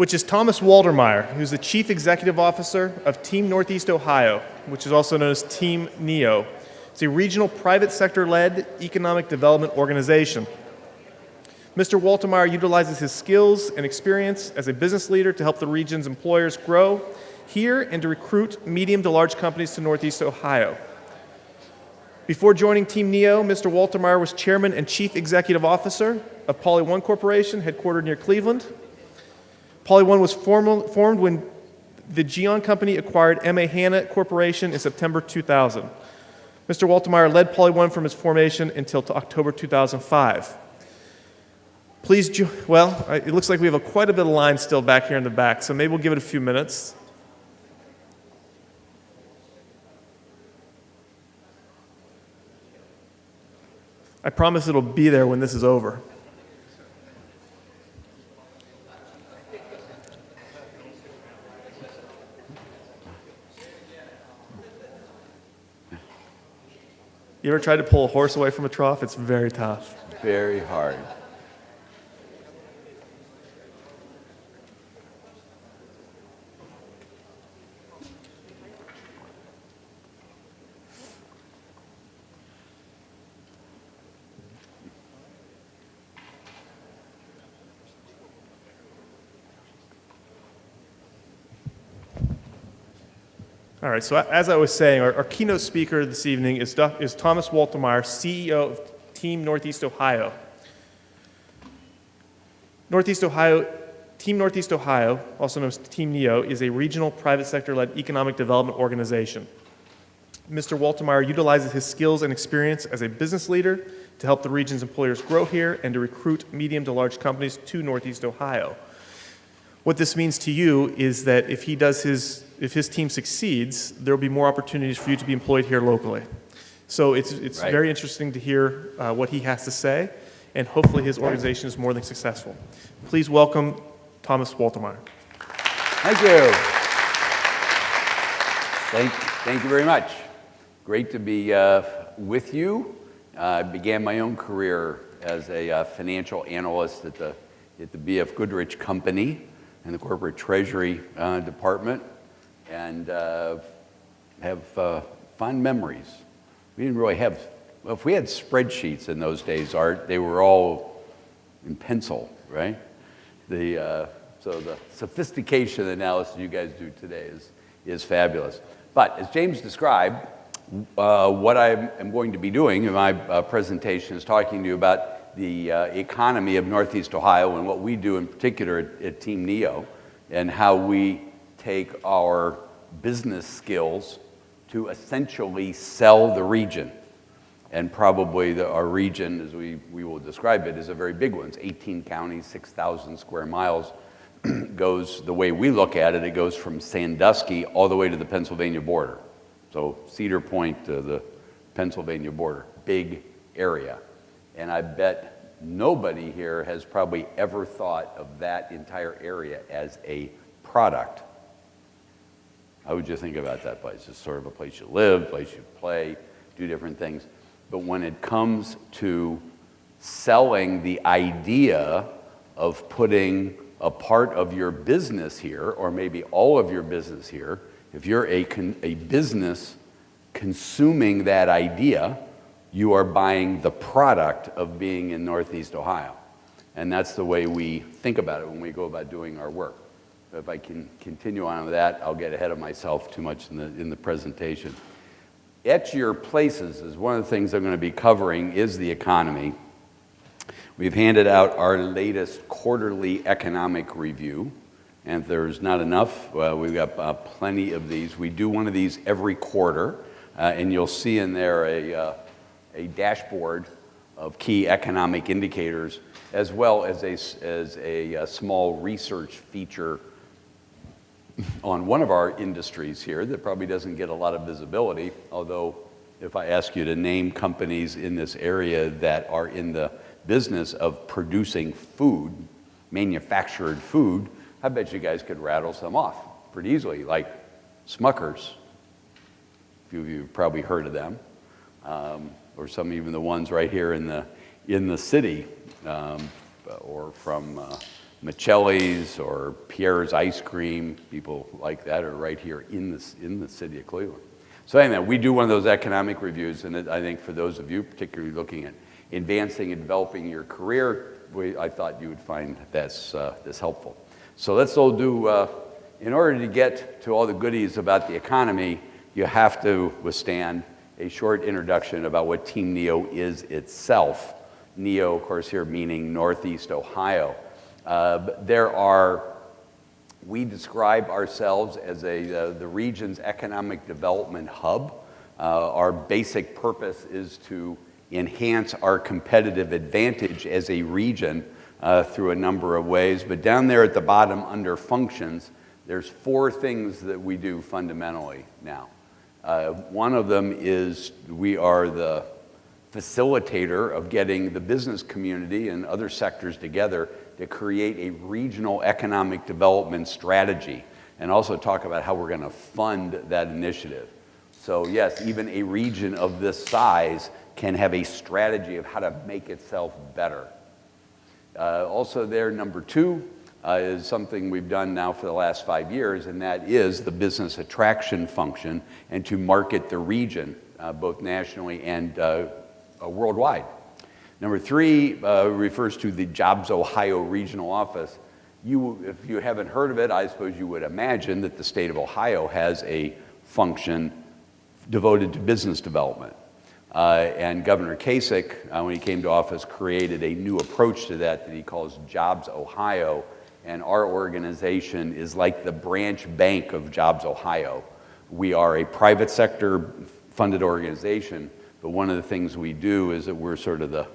which is Thomas Waltermeyer, who's the Chief Executive Officer of Team Northeast Ohio, which is also known as Team NEO. It's a regional private sector-led economic development organization. Mr. Waltermeyer utilizes his skills and experience as a business leader to help the region's employers grow here and to recruit medium to large companies to Northeast Ohio. Before joining Team NEO, Mr. Waltermeyer was Chairman and Chief Executive Officer of Poly One Corporation, headquartered near Cleveland. Poly One was formed when the Geon Company acquired M.A. Hanna Corporation in September 2000. Mr. Waltermeyer led Poly One from its formation until October 2005. It looks like we have quite a bit of line still back here in the back, so maybe we'll give it a few minutes. I promise it'll be there when this is over. You ever tried to pull a horse away from a trough? It's very tough. Very hard. All right, so as I was saying, our keynote speaker this evening is Thomas Waltermeyer, CEO of Team Northeast Ohio. Team Northeast Ohio, also known as Team NEO, is a regional private sector-led economic development organization. Mr. Waltermeyer utilizes his skills and experience as a business leader to help the region's employers grow here and to recruit medium to large companies to Northeast Ohio. What this means to you is that if his team succeeds, there will be more opportunities for you to be employed here locally. So it's Right. very interesting to hear what he has to say, and hopefully his organization is more than successful. Please welcome Thomas Waltermeyer. Thank you. Thank you very much. Great to be with you. I began my own career as a financial analyst at the B.F. Goodrich Company in the corporate treasury department, and have fond memories. We didn't really have, well, if we had spreadsheets in those days, Art, they were all in pencil, right? So the sophistication analysis you guys do today is fabulous. But as James described, what I am going to be doing in my presentation is talking to you about the economy of Northeast Ohio and what we do in particular at Team NEO, and how we take our business skills to essentially sell the region. And probably our region, as we will describe it, is a very big one. It's 18 counties, 6,000 square miles. Goes, the way we look at it, it goes from Sandusky all the way to the Pennsylvania border. So Cedar Point to the Pennsylvania border, big area. And I bet nobody here has probably ever thought of that entire area as a product. How would you think about that place? It's sort of a place you live, place you play, do different things. But when it comes to selling the idea of putting a part of your business here, or maybe all of your business here, if you're a business consuming that idea, you are buying the product of being in Northeast Ohio. And that's the way we think about it when we go about doing our work. If I can continue on with that, I'll get ahead of myself too much in the presentation. At your places is one of the things I'm going to be covering is the economy. We've handed out our latest quarterly economic review, and if there's not enough, we've got plenty of these. We do one of these every quarter, and you'll see in there a dashboard of key economic indicators, as well as a small research feature on one of our industries here that probably doesn't get a lot of visibility, although if I ask you to name companies in this area that are in the business of producing food, manufactured food, I bet you guys could rattle some off pretty easily, like Smuckers. A few of you have probably heard of them, or some even the ones right here in the city, or from Michelli's or Pierre's Ice Cream, people like that are right here in the city of Cleveland. So anyway, we do one of those economic reviews, and I think for those of you particularly looking at advancing and developing your career, I thought you would find this helpful. So let's all do, in order to get to all the goodies about the economy, you have to withstand a short introduction about what Team NEO is itself. NEO, of course, here meaning Northeast Ohio. We describe ourselves as the region's economic development hub. Our basic purpose is to enhance our competitive advantage as a region through a number of ways. But down there at the bottom under functions, there's 4 things that we do fundamentally now. One of them is we are the facilitator of getting the business community and other sectors together to create a regional economic development strategy, and also talk about how we're going to fund that initiative. So yes, even a region of this size can have a strategy of how to make itself better. Also there, number 2, is something we've done now for the last 5 years, and that is the business attraction function, and to market the region, both nationally and worldwide. Number 3 refers to the Jobs Ohio Regional Office. If you haven't heard of it, I suppose you would imagine that the state of Ohio has a function devoted to business development. And Governor Kasich, when he came to office, created a new approach to that he calls Jobs Ohio. And our organization is like the branch bank of Jobs Ohio. We are a private sector funded organization, but one of the things we do is that we're sort of the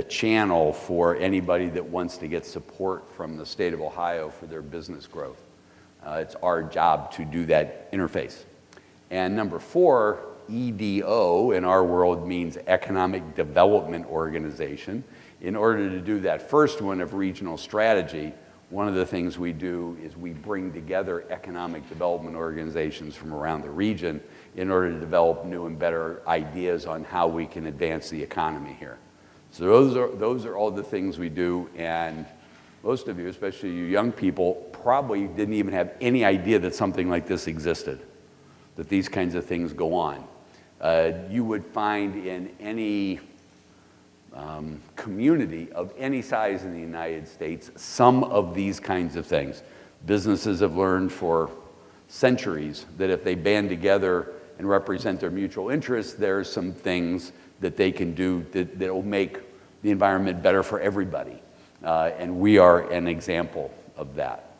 channel for anybody that wants to get support from the state of Ohio for their business growth. It's our job to do that interface. And number 4, EDO in our world means Economic Development Organization. In order to do that first one of regional strategy, one of the things we do is we bring together economic development organizations from around the region in order to develop new and better ideas on how we can advance the economy here. So those are all the things we do, and most of you, especially you young people, probably didn't even have any idea that something like this existed, that these kinds of things go on. You would find in any community of any size in the United States some of these kinds of things. Businesses have learned for centuries that if they band together and represent their mutual interests, there are some things that they can do that will make the environment better for everybody. And we are an example of that.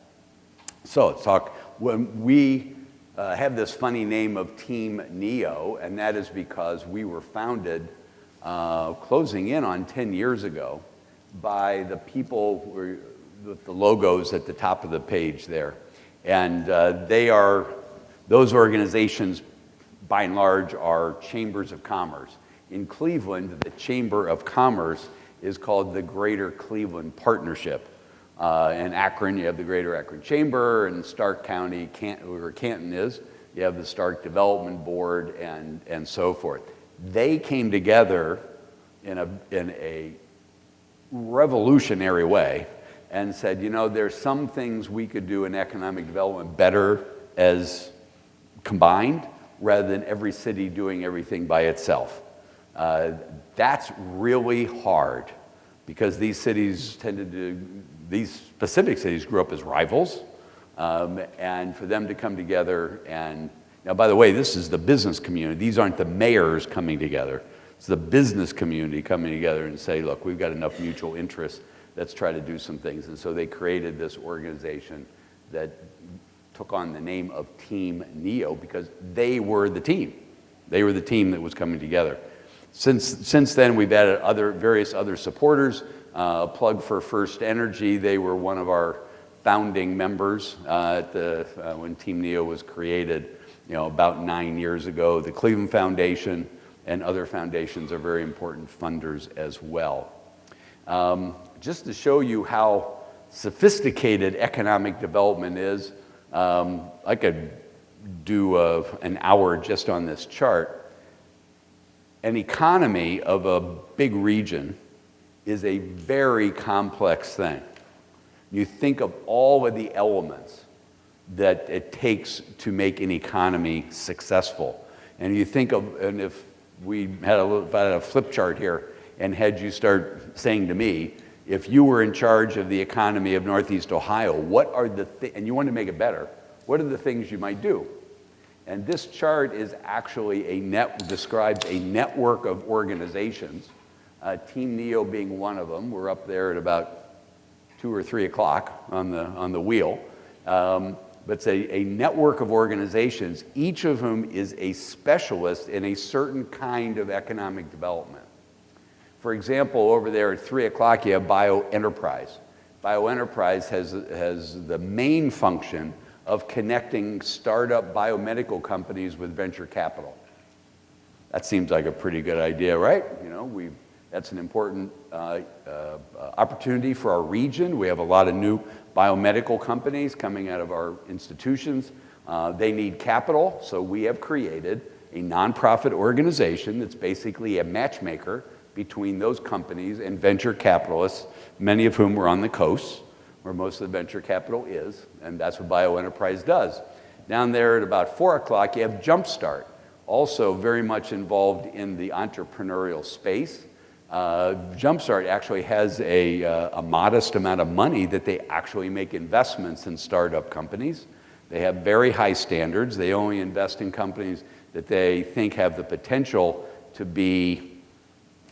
So let's talk, when we have this funny name of Team NEO, and that is because we were founded closing in on 10 years ago by the people with the logos at the top of the page there. And those organizations, by and large, are chambers of commerce. In Cleveland, the Chamber of Commerce is called the Greater Cleveland Partnership. In Akron, you have the Greater Akron Chamber, and Stark County, where Canton is, you have the Stark Development Board, and so forth. They came together in a revolutionary way and said, you know, there's some things we could do in economic development better as combined, rather than every city doing everything by itself. That's really hard, because these specific cities grew up as rivals, and for them to come together and, now by the way, this is the business community. These aren't the mayors coming together. It's the business community coming together and say, look, we've got enough mutual interests, let's try to do some things. And so they created this organization that took on the name of Team NEO because they were the team. They were the team that was coming together. Since then, we've added various other supporters. A plug for First Energy. They were one of our founding members when Team NEO was created, about 9 years ago. The Cleveland Foundation and other foundations are very important funders as well. Just to show you how sophisticated economic development is, I could do an hour just on this chart. An economy of a big region is a very complex thing. You think of all of the elements that it takes to make an economy successful. And you think of, and if I had a flip chart here and had you start saying to me, if you were in charge of the economy of Northeast Ohio, what are and you want to make it better, what are the things you might do? And this chart is actually describes a network of organizations, Team NEO being one of them. We're up there at about 2 or 3 o'clock on the wheel. But it's a network of organizations, each of whom is a specialist in a certain kind of economic development. For example, over there at 3 o'clock, you have bioenterprise. Bioenterprise has the main function of connecting startup biomedical companies with venture capital. That seems like a pretty good idea, right? You know, that's an important opportunity for our region. We have a lot of new biomedical companies coming out of our institutions. They need capital, so we have created a nonprofit organization that's basically a matchmaker between those companies and venture capitalists, many of whom are on the coast, where most of the venture capital is, and that's what bioenterprise does. Down there at about 4 o'clock, you have Jumpstart, also very much involved in the entrepreneurial space. Jumpstart actually has a modest amount of money that they actually make investments in startup companies. They have very high standards. They only invest in companies that they think have the potential to be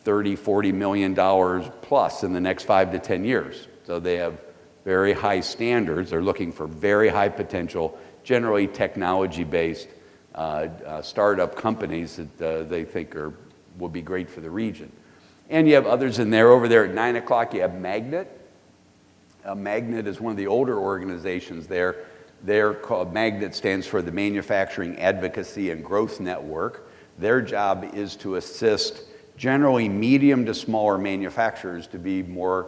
$30, $40 million plus in the next 5 to 10 years. So they have very high standards. They're looking for very high potential, generally technology-based startup companies that they think will be great for the region. And you have others in there. Over there at 9 o'clock, you have Magnet. Magnet is one of the older organizations there. They're called, Magnet stands for the Manufacturing Advocacy and Growth Network. Their job is to assist generally medium to smaller manufacturers to be more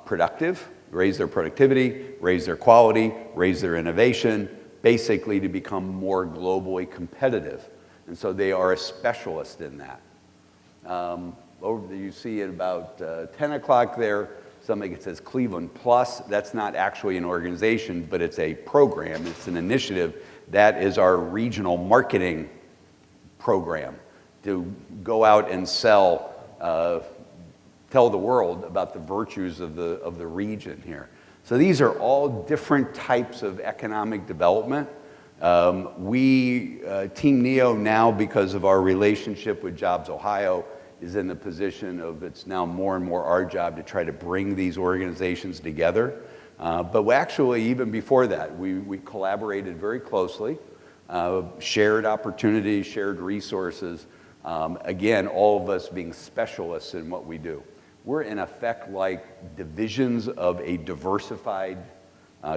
productive, raise their productivity, raise their quality, raise their innovation, basically to become more globally competitive. And so they are a specialist in that. You see at about 10 o'clock there, something that says Cleveland Plus. That's not actually an organization, but it's a program. It's an initiative. That is our regional marketing program to go out and tell the world about the virtues of the region here. So these are all different types of economic development. Team NEO now, because of our relationship with Jobs Ohio, is in the position of it's now more and more our job to try to bring these organizations together. But actually, even before that, we collaborated very closely, shared opportunities, shared resources. Again, all of us being specialists in what we do. We're in effect like divisions of a diversified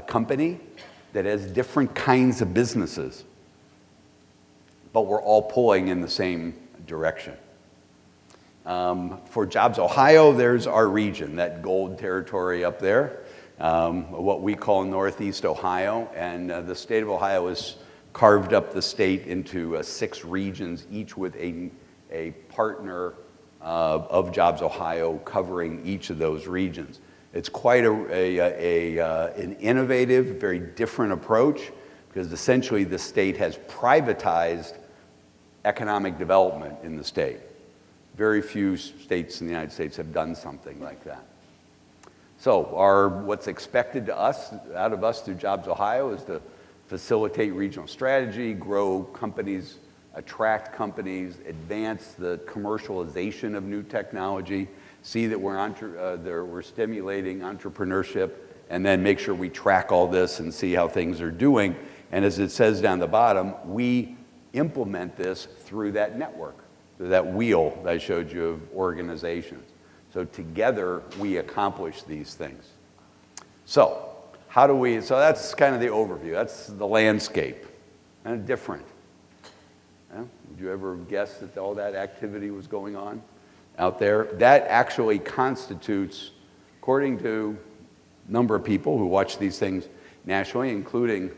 company that has different kinds of businesses, but we're all pulling in the same direction. For Jobs Ohio, there's our region, that gold territory up there, what we call Northeast Ohio, and the state of Ohio has carved up the state into 6 regions, each with a partner of Jobs Ohio covering each of those regions. It's quite an innovative, very different approach, because essentially the state has privatized economic development in the state. Very few states in the United States have done something like that. So what's expected out of us through Jobs Ohio is to facilitate regional strategy, grow companies, attract companies, advance the commercialization of new technology, see that we're stimulating entrepreneurship, and then make sure we track all this and see how things are doing. And as it says down the bottom, we implement this through that network, through that wheel that I showed you of organizations. So together, we accomplish these things. So so that's kind of the overview. That's the landscape. Kind of different. Yeah? Would you ever guess that all that activity was going on out there? That actually constitutes, according to a number of people who watch these things nationally, including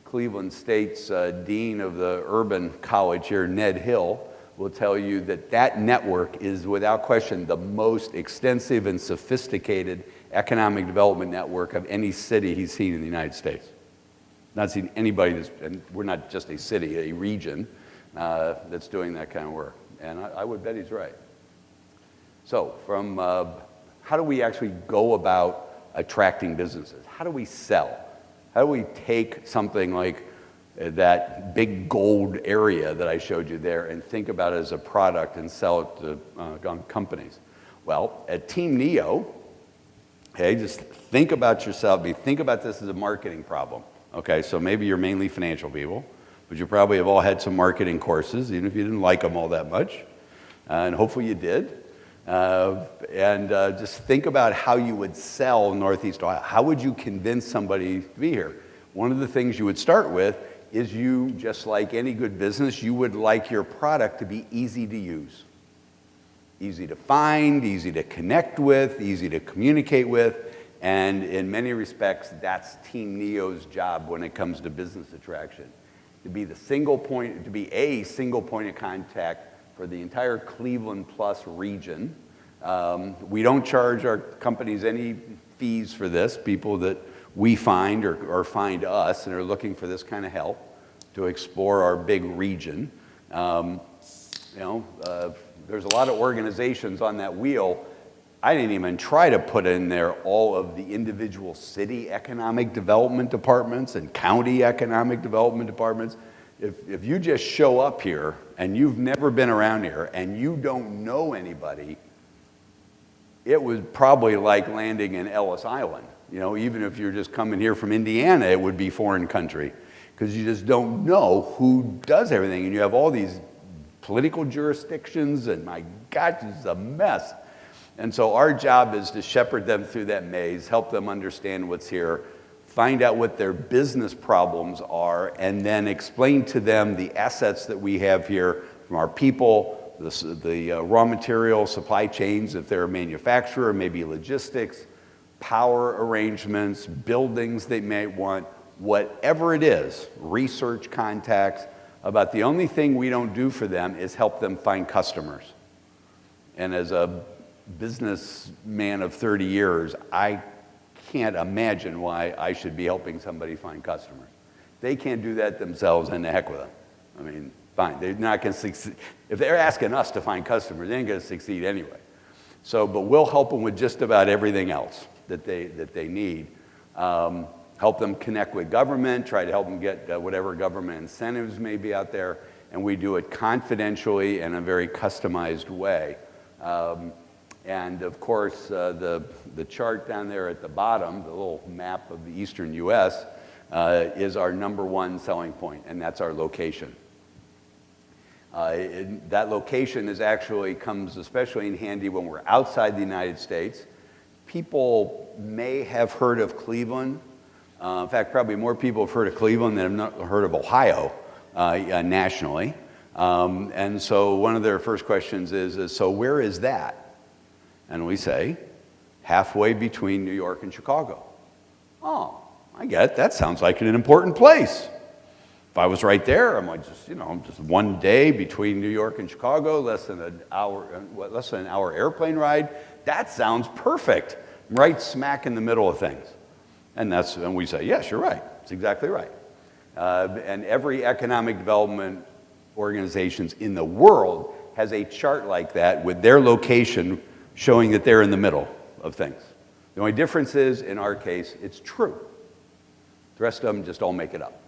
Cleveland State's Dean of the Urban College here, Ned Hill, will tell you that network is without question the most extensive and sophisticated economic development network of any city he's seen in the United States. Not seen anybody that's, and we're not just a city, a region that's doing that kind of work. And I would bet he's right. So from how do we actually go about attracting businesses? How do we sell? How do we take something like that big gold area that I showed you there and think about it as a product and sell it to companies? Well, at Team Neo, okay, just think about yourself. Think about this as a marketing problem. Okay, so maybe you're mainly financial people, but you probably have all had some marketing courses, even if you didn't like them all that much, and hopefully you did. Just think about how you would sell Northeast Ohio. How would you convince somebody to be here? One of the things you would start with is you, just like any good business, you would like your product to be easy to use. Easy to find, easy to connect with, easy to communicate with, and in many respects, that's Team Neo's job when it comes to business attraction. To be a single point of contact for the entire Cleveland Plus region. We don't charge our companies any fees for this. People that we find or find us and are looking for this kind of help to explore our big region. There's a lot of organizations on that wheel. I didn't even try to put in there all of the individual city economic development departments and county economic development departments. If you just show up here and you've never been around here and you don't know anybody, it was probably like landing in Ellis Island. Even if you're just coming here from Indiana, it would be foreign country because you just don't know who does everything. And you have all these political jurisdictions, and my God, it's a mess. And so our job is to shepherd them through that maze, help them understand what's here, find out what their business problems are, and then explain to them the assets that we have here from our people, the raw material supply chains, if they're a manufacturer, maybe logistics, power arrangements, buildings they may want, whatever it is, research contacts. About the only thing we don't do for them is help them find customers. And as a businessman of 30 years, I can't imagine why I should be helping somebody find customers. They can't do that themselves, and the heck with them. I mean, fine, they're not going to succeed. If they're asking us to find customers, they ain't going to succeed anyway. So, but we'll help them with just about everything else that they need. Help them connect with government, try to help them get whatever government incentives may be out there, and we do it confidentially in a very customized way. And of course, the chart down there at the bottom, the little map of the eastern US, is our #1 selling point, and that's our location. That location comes especially in handy when we're outside the United States. People may have heard of Cleveland. In fact, probably more people have heard of Cleveland than have not heard of Ohio nationally. And so one of their first questions is, so where is that? And we say, halfway between New York and Chicago. Oh, I get it. That sounds like an important place. If I was right there, I'm like, just one day between New York and Chicago, less than an hour airplane ride. That sounds perfect. I'm right smack in the middle of things. And we say, yes, you're right. It's exactly right. And every economic development organizations in the world has a chart like that with their location showing that they're in the middle of things. The only difference is, in our case, it's true. The rest of them just all make it up.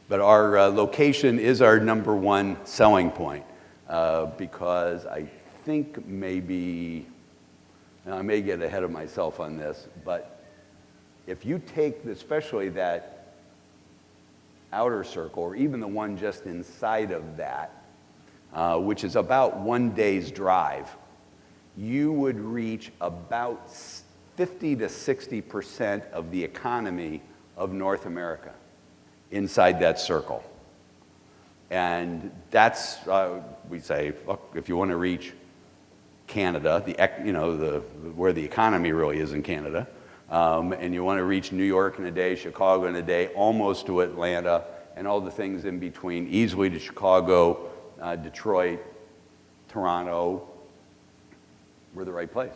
But our location is our #1 selling point because I think maybe, and I may get ahead of myself on this, but if you take especially that outer circle, or even the one just inside of that, which is about 1 day's drive, you would reach about 50 to 60% of the economy of North America inside that circle. And that's, we say, look, if you want to reach Canada, where the economy really is in Canada, and you want to reach New York in a day, Chicago in a day, almost to Atlanta, and all the things in between, easily to Chicago, Detroit, Toronto, we're the right place.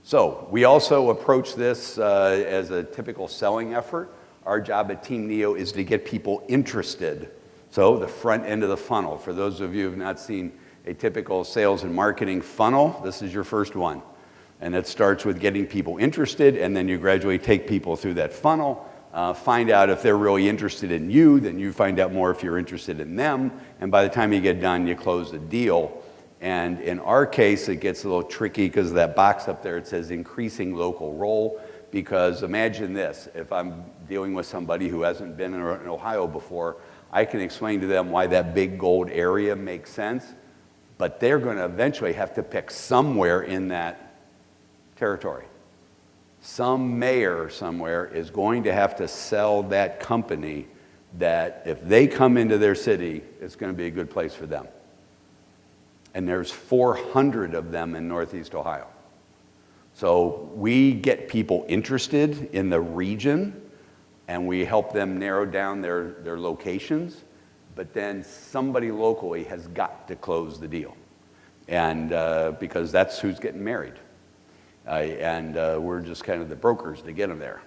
So we also approach this as a typical selling effort. Our job at Team Neo is to get people interested. So the front end of the funnel. For those of you who have not seen a typical sales and marketing funnel, this is your first one. And it starts with getting people interested, and then you gradually take people through that funnel, find out if they're really interested in you, then you find out more if you're interested in them, and by the time you get done, you close the deal. And in our case, it gets a little tricky because of that box up there, it says increasing local role, because imagine this, if I'm dealing with somebody who hasn't been in Ohio before, I can explain to them why that big gold area makes sense, but they're going to eventually have to pick somewhere in that territory. Some mayor somewhere is going to have to sell that company that if they come into their city, it's going to be a good place for them. And there's 400 of them in Northeast Ohio. So we get people interested in the region and we help them narrow down their locations, but then somebody locally has got to close the deal. And because that's who's getting married. And we're just kind of the brokers to get them there.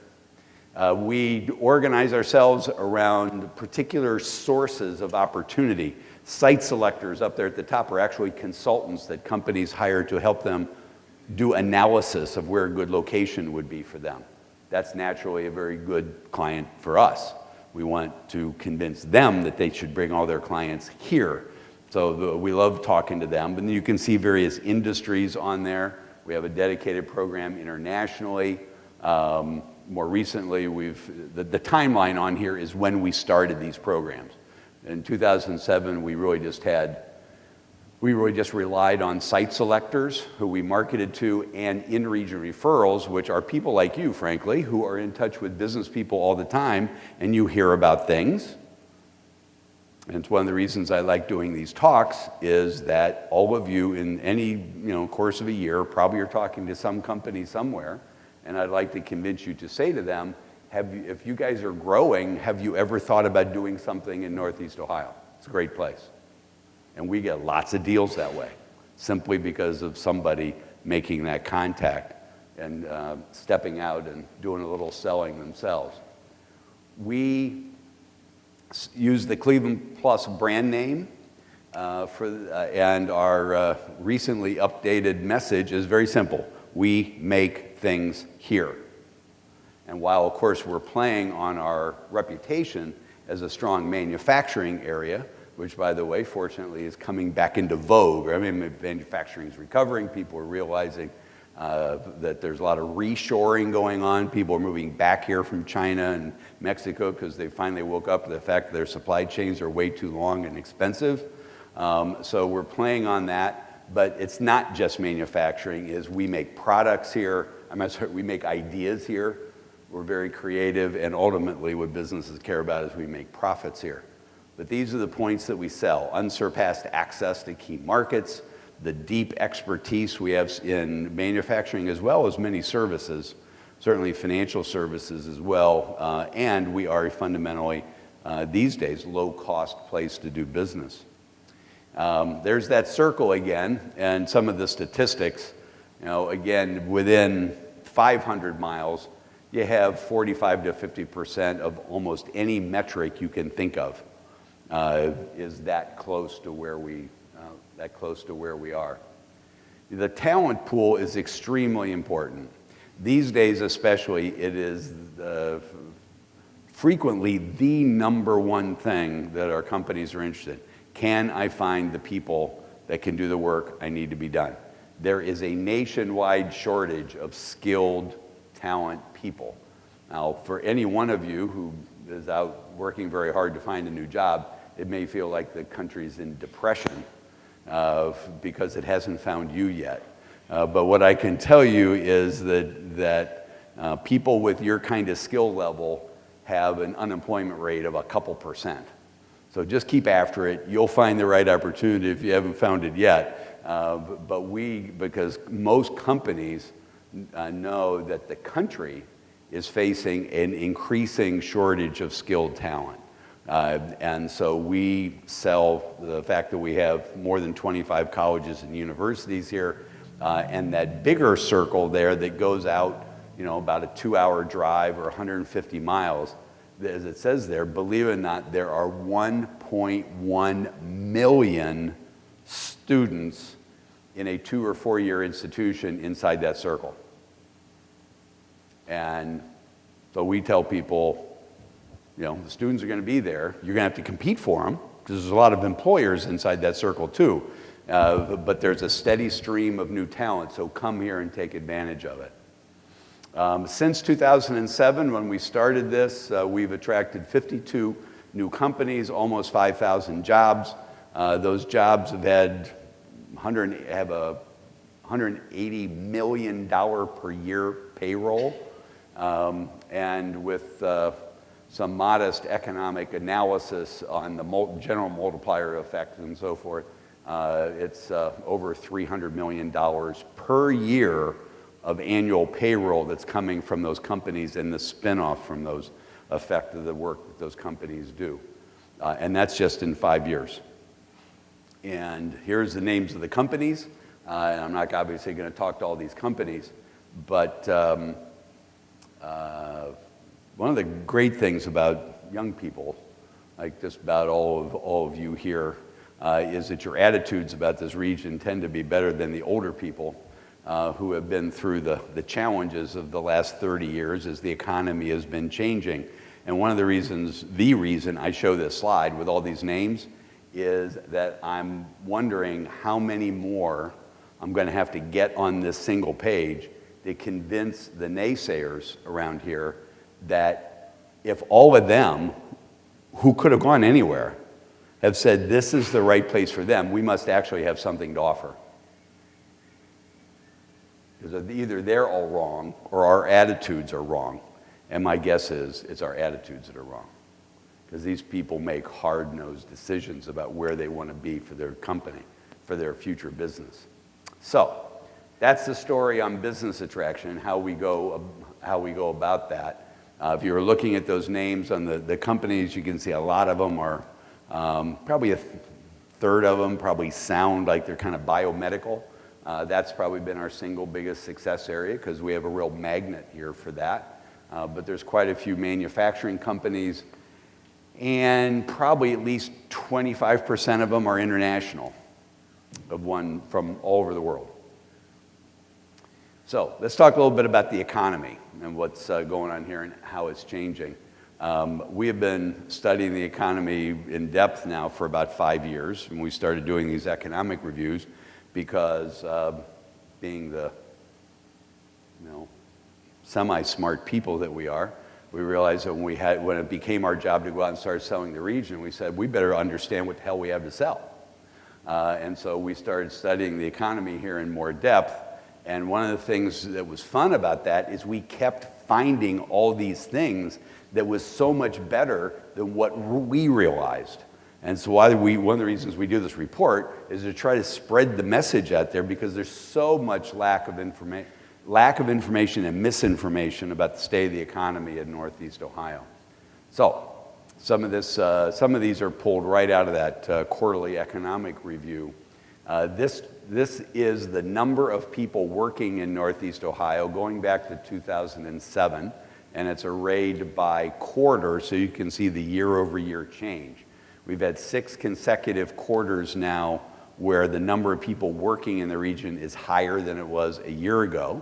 We organize ourselves around particular sources of opportunity. Site selectors up there at the top are actually consultants that companies hire to help them do analysis of where a good location would be for them. That's naturally a very good client for us. We want to convince them that they should bring all their clients here. So we love talking to them. And you can see various industries on there. We have a dedicated program internationally. More recently, the timeline on here is when we started these programs. In 2007, we really just relied on site selectors who we marketed to and in-region referrals, which are people like you, frankly, who are in touch with business people all the time, and you hear about things. And it's one of the reasons I like doing these talks is that all of you in any course of a year probably are talking to some company somewhere, and I'd like to convince you to say to them, if you guys are growing, have you ever thought about doing something in Northeast Ohio? It's a great place. And we get lots of deals that way, simply because of somebody making that contact and stepping out and doing a little selling themselves. We use the Cleveland Plus brand name and our recently updated message is very simple. We make things here. And while, of course, we're playing on our reputation as a strong manufacturing area, which, by the way, fortunately is coming back into vogue. I mean, manufacturing is recovering. People are realizing that there's a lot of reshoring going on. People are moving back here from China and Mexico because they finally woke up to the fact that their supply chains are way too long and expensive. So we're playing on that, but it's not just manufacturing. We make products here. We make ideas here. We're very creative, and ultimately what businesses care about is we make profits here. But these are the points that we sell: unsurpassed access to key markets, the deep expertise we have in manufacturing as well as many services, certainly financial services as well, and we are fundamentally, these days, low-cost place to do business. There's that circle again, and some of the statistics. Again, within 500 miles, you have 45 to 50% of almost any metric you can think of is that close to where we are. The talent pool is extremely important. These days especially, it is frequently the number one thing that our companies are interested in. Can I find the people that can do the work I need to be done? There is a nationwide shortage of skilled talent people. Now, for any one of you who is out working very hard to find a new job, it may feel like the country's in depression because it hasn't found you yet. But what I can tell you is that people with your kind of skill level have an unemployment rate of a couple percent. So just keep after it. You'll find the right opportunity if you haven't found it yet. Because most companies know that the country is facing an increasing shortage of skilled talent. And so we sell the fact that we have more than 25 colleges and universities here, And that bigger circle there that goes out, about a 2-hour drive or 150 miles, as it says there, believe it or not, there are 1.1 million students in a 2 or 4 year institution inside that circle. And so we tell people, the students are going to be there. You're going to have to compete for them, because there's a lot of employers inside that circle too. But there's a steady stream of new talent, so come here and take advantage of it. Since 2007, when we started this, we've attracted 52 new companies, almost 5,000 jobs. Those jobs have had a $180 million per year payroll. And with some modest economic analysis on the general multiplier effect and so forth, it's over $300 million per year of annual payroll that's coming from those companies and the spinoff from those effect of the work that those companies do. And that's just in 5 years. And here's the names of the companies. And I'm not obviously going to talk to all these companies, but one of the great things about young people, like just about all of you here, is that your attitudes about this region tend to be better than the older people who have been through the challenges of the last 30 years as the economy has been changing. And one of the reason I show this slide with all these names is that I'm wondering how many more I'm going to have to get on this single page to convince the naysayers around here that if all of them, who could have gone anywhere, have said this is the right place for them, we must actually have something to offer. Because either they're all wrong or our attitudes are wrong. And my guess is it's our attitudes that are wrong. Because these people make hard-nosed decisions about where they want to be for their company, for their future business. So that's the story on business attraction and how we go about that. If you're looking at those names on the companies, you can see a lot of them are, probably a third of them probably sound like they're kind of biomedical. That's probably been our single biggest success area because we have a real magnet here for that. But there's quite a few manufacturing companies, and probably at least 25% of them are international, from all over the world. So let's talk a little bit about the economy and what's going on here and how it's changing. We have been studying the economy in depth now for about 5 years, and we started doing these economic reviews because being the semi-smart people that we are, we realized that when it became our job to go out and start selling the region, we said we better understand what the hell we have to sell. And so we started studying the economy here in more depth. And one of the things that was fun about that is we kept finding all these things that was so much better than what we realized. And so one of the reasons we do this report is to try to spread the message out there, because there's so much lack of information and misinformation about the state of the economy in Northeast Ohio. So some of these are pulled right out of that quarterly economic review. This is the number of people working in Northeast Ohio going back to 2007, and it's arrayed by quarter, so you can see the year-over-year change. We've had 6 consecutive quarters now where the number of people working in the region is higher than it was a year ago.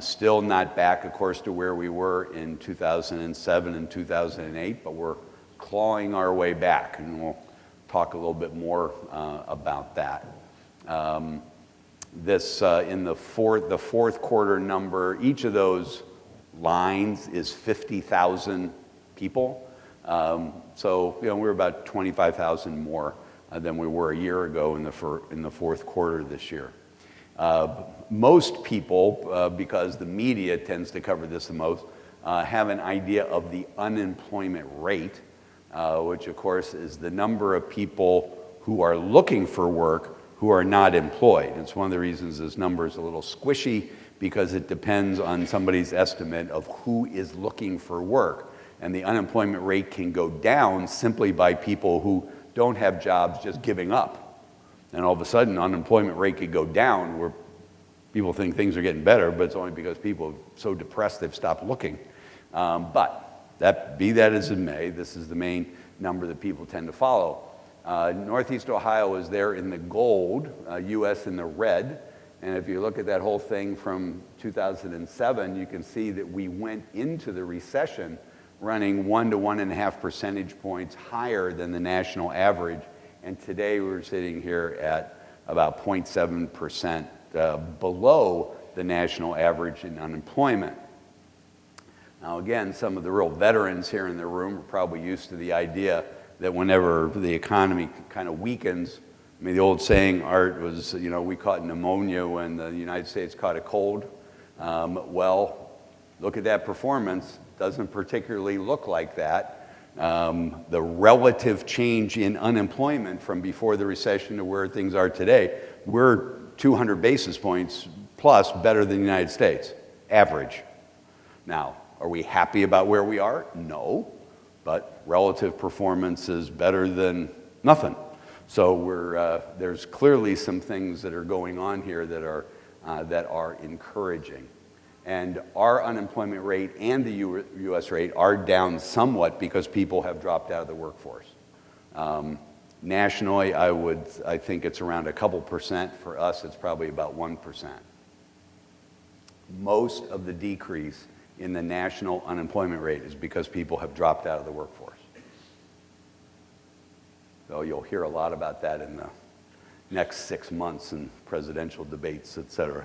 Still not back, of course, to where we were in 2007 and 2008, but we're clawing our way back, and we'll talk a little bit more about that. In the fourth quarter number, each of those lines is 50,000 people. So we're about 25,000 more than we were a year ago in the fourth quarter this year. Most people, because the media tends to cover this the most, have an idea of the unemployment rate, which of course is the number of people who are looking for work who are not employed. It's one of the reasons this number is a little squishy, because it depends on somebody's estimate of who is looking for work. And the unemployment rate can go down simply by people who don't have jobs just giving up. And all of a sudden, unemployment rate could go down where people think things are getting better, but it's only because people are so depressed they've stopped looking. But be that as it may, this is the main number that people tend to follow. Northeast Ohio is there in the gold, U.S. in the red. And if you look at that whole thing from 2007, you can see that we went into the recession running 1 to 1.5 percentage points higher than the national average. And today we're sitting here at about 0.7% below the national average in unemployment. Now again, some of the real veterans here in the room are probably used to the idea that whenever the economy kind of weakens, I mean, the old saying, Art, was, you know, we caught pneumonia when the United States caught a cold. Well, look at that performance. Doesn't particularly look like that. The relative change in unemployment from before the recession to where things are today, we're 200 basis points plus better than the United States, average. Now, are we happy about where we are? No, but relative performance is better than nothing. So there's clearly some things that are going on here that are encouraging. And our unemployment rate and the U.S. rate are down somewhat because people have dropped out of the workforce. Nationally, I think it's around a couple percent. For us, it's probably about 1%. Most of the decrease in the national unemployment rate is because people have dropped out of the workforce. So you'll hear a lot about that in the next 6 months in presidential debates, et cetera.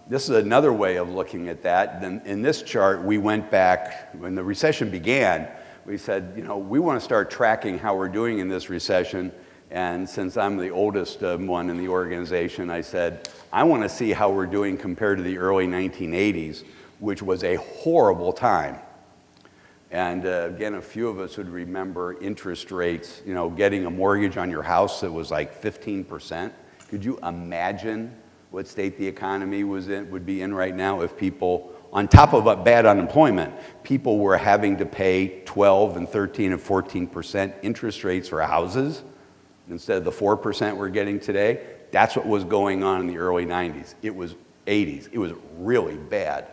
This is another way of looking at that. Then in this chart, we went back, when the recession began, we said, you know, we want to start tracking how we're doing in this recession. And since I'm the oldest one in the organization, I said, I want to see how we're doing compared to the early 1980s, which was a horrible time. And again, a few of us would remember interest rates, you know, getting a mortgage on your house that was like 15%. Could you imagine what state the economy would be in right now if people, on top of bad unemployment, people were having to pay 12 and 13 and 14% interest rates for houses instead of the 4% we're getting today? That's what was going on in the early 90s. It was 80s. It was really bad.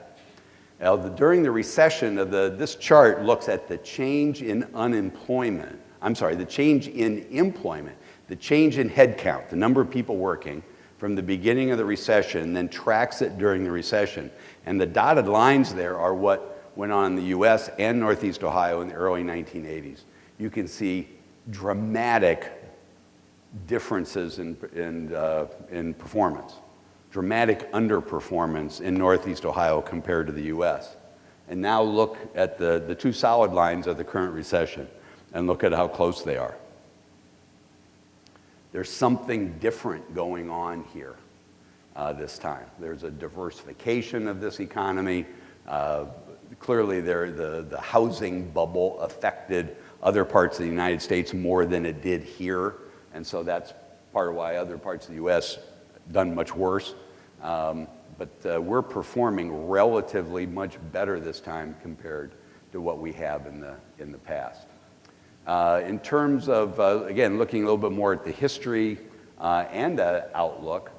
Now, during the recession, this chart looks at the change in unemployment. I'm sorry, the change in employment, the change in headcount, the number of people working from the beginning of the recession, and then tracks it during the recession. And the dotted lines there are what went on in the U.S. and Northeast Ohio in the early 1980s. You can see dramatic differences in performance. Dramatic underperformance in Northeast Ohio compared to the U.S. And now look at the two solid lines of the current recession and look at how close they are. There's something different going on here this time. There's a diversification of this economy. Clearly, the housing bubble affected other parts of the United States more than it did here. And so that's part of why other parts of the U.S. done much worse, but we're performing relatively much better this time compared to what we have in the past. In terms of, again, looking a little bit more at the history and the outlook,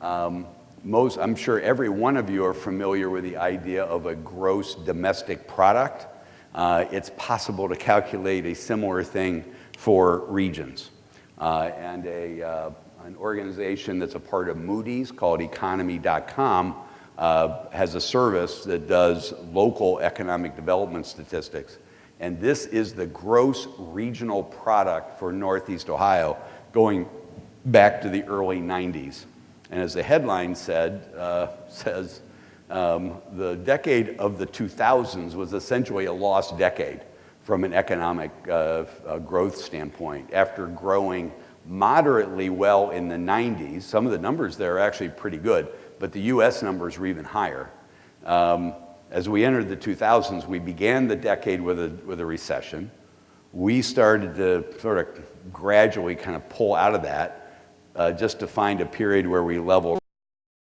I'm sure every one of you are familiar with the idea of a gross domestic product. It's possible to calculate a similar thing for regions. And an organization that's a part of Moody's called economy.com has a service that does local economic development statistics. And this is the gross regional product for Northeast Ohio going back to the early 90s. And as the headline says, the decade of the 2000s was essentially a lost decade from an economic growth standpoint. After growing moderately well in the 90s. Some of the numbers there are actually pretty good, but the US numbers were even higher. As we entered the 2000s, we began the decade with a recession. We started to sort of gradually kind of pull out of that just to find a period where we leveled